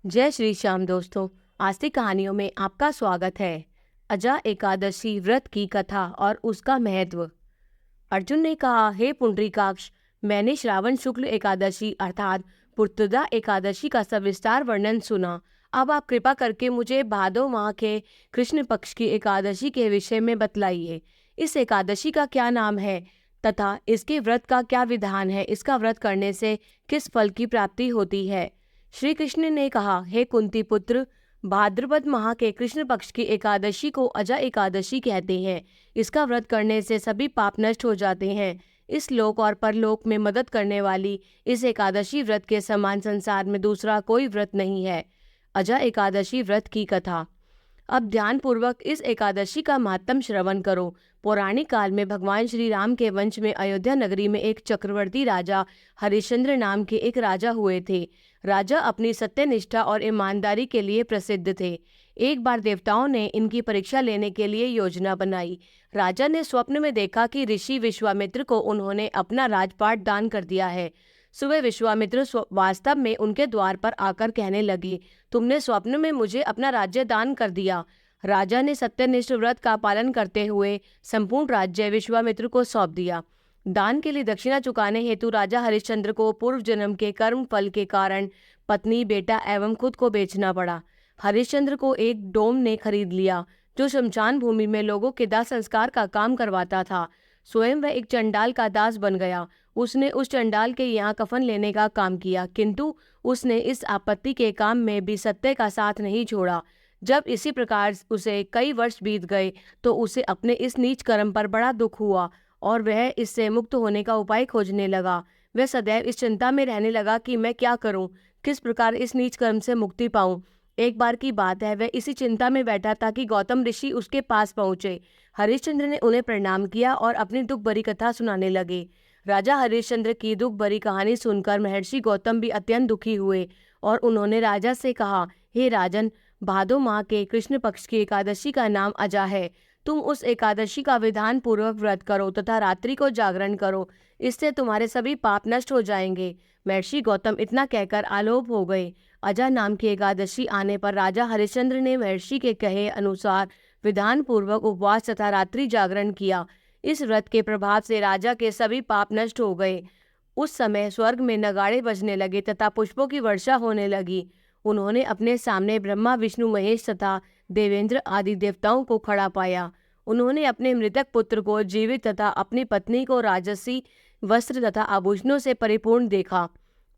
जय श्री श्याम दोस्तों, आस्तिक कहानियों में आपका स्वागत है। अजा एकादशी व्रत की कथा और उसका महत्व। अर्जुन ने कहा, हे पुंडरीकाक्ष, मैंने श्रावण शुक्ल एकादशी अर्थात पुत्रदा एकादशी का सविस्तार वर्णन सुना। अब आप कृपा करके मुझे भादो माह के कृष्ण पक्ष की एकादशी के विषय में बतलाइए। इस एकादशी का क्या नाम है तथा इसके व्रत का क्या विधान है? इसका व्रत करने से किस फल की प्राप्ति होती है? श्री कृष्ण ने कहा, हे कुंती पुत्र, भाद्रपद माह के कृष्ण पक्ष की एकादशी को अजा एकादशी कहते हैं। इसका व्रत करने से सभी पाप नष्ट हो जाते हैं। इस लोक और परलोक में मदद करने वाली इस एकादशी व्रत के समान संसार में दूसरा कोई व्रत नहीं है। अजा एकादशी व्रत की कथा। अब ध्यान पूर्वक इस एकादशी का महात्म श्रवण करो। पौराणिक काल में भगवान श्री राम के वंश में अयोध्या नगरी में एक चक्रवर्ती राजा हरिश्चंद्र नाम के एक राजा हुए थे। राजा अपनी सत्यनिष्ठा और ईमानदारी के लिए प्रसिद्ध थे। एक बार देवताओं ने इनकी परीक्षा लेने के लिए योजना बनाई। राजा ने स्वप्न में देखा कि ऋषि विश्वामित्र को उन्होंने अपना राजपाट दान कर दिया है। सुबह विश्वामित्र वास्तव में उनके द्वार पर आकर कहने लगे, तुमने स्वप्न में मुझे अपना राज्य दान कर दिया। राजा ने सत्यनिष्ठ व्रत का पालन करते हुए संपूर्ण राज्य विश्वामित्र को सौंप दिया। दान के लिए दक्षिणा चुकाने हेतु राजा हरिश्चंद्र को पूर्व जन्म के कर्म फल के कारण पत्नी, बेटा एवं खुद को बेचना पड़ा। हरिश्चंद्र को एक डोम ने खरीद लिया जो शमशान भूमि में लोगों के दाह संस्कार का काम करवाता था। स्वयं वह एक चंडाल का दास बन गया। उसने उस चंडाल के यहाँ कफन लेने का काम किया, किंतु उसने इस आपत्ति के काम में भी सत्य का साथ नहीं छोड़ा। जब इसी प्रकार उसे कई वर्ष बीत गए तो उसे अपने इस नीच कर्म पर बड़ा दुख हुआ और वह इससे मुक्त होने का उपाय खोजने लगा। वह सदैव इस चिंता में रहने लगा कि मैं क्या करूं, किस प्रकार इस नीच कर्म से मुक्ति पाऊं। एक बार की बात है, वह इसी चिंता में बैठा था कि गौतम ऋषि उसके पास पहुंचे। हरिश्चंद्र ने उन्हें प्रणाम किया और अपनी दुख भरी कथा सुनाने लगे। राजा हरिश्चंद्र की दुख भरी कहानी सुनकर महर्षि गौतम भी अत्यंत दुखी हुए और उन्होंने राजा से कहा, हे राजन, भादो माह के कृष्ण पक्ष की एकादशी का नाम अजा है। तुम उस एकादशी का विधान पूर्वक व्रत करो तथा रात्रि को जागरण करो, इससे तुम्हारे सभी पाप नष्ट हो जाएंगे। महर्षि गौतम इतना कहकर आलोप हो गए। अजा नाम की एकादशी आने पर राजा हरिश्चंद्र ने महर्षि के कहे अनुसार विधान पूर्वक उपवास तथा रात्रि जागरण किया। इस व्रत के प्रभाव से राजा के सभी पाप नष्ट हो गए। उस समय स्वर्ग में नगाड़े बजने लगे तथा पुष्पों की वर्षा होने लगी। उन्होंने अपने सामने ब्रह्मा, विष्णु, महेश तथा देवेंद्र आदि देवताओं को खड़ा पाया। उन्होंने अपने मृतक पुत्र को जीवित तथा अपनी पत्नी को राजसी वस्त्र तथा आभूषणों से परिपूर्ण देखा।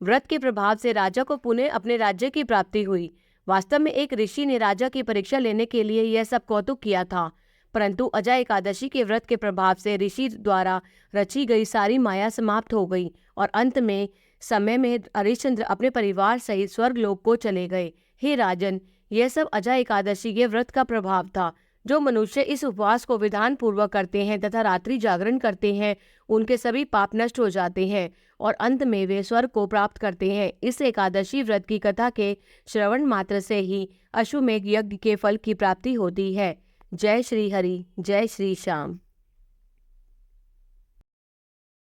व्रत के प्रभाव से राजा को पुनः अपने राज्य की प्राप्ति हुई। वास्तव में एक ऋषि ने राजा की परीक्षा लेने के लिए यह सब कौतुक किया था, परंतु अजा एकादशी के व्रत के प्रभाव से ऋषि द्वारा रची गई सारी माया समाप्त हो गई और अंत में समय में हरिश्चंद्र अपने परिवार सहित स्वर्गलोक को चले गए। हे राजन, यह सब अजा एकादशी के व्रत का प्रभाव था। जो मनुष्य इस उपवास को विधान पूर्वक करते हैं तथा रात्रि जागरण करते हैं, उनके सभी पाप नष्ट हो जाते हैं और अंत में वे स्वर्ग को प्राप्त करते हैं। इस एकादशी व्रत की कथा के श्रवण मात्र से ही अश्वमेध यज्ञ के फल की प्राप्ति होती है। जय श्री हरि, जय श्री श्याम।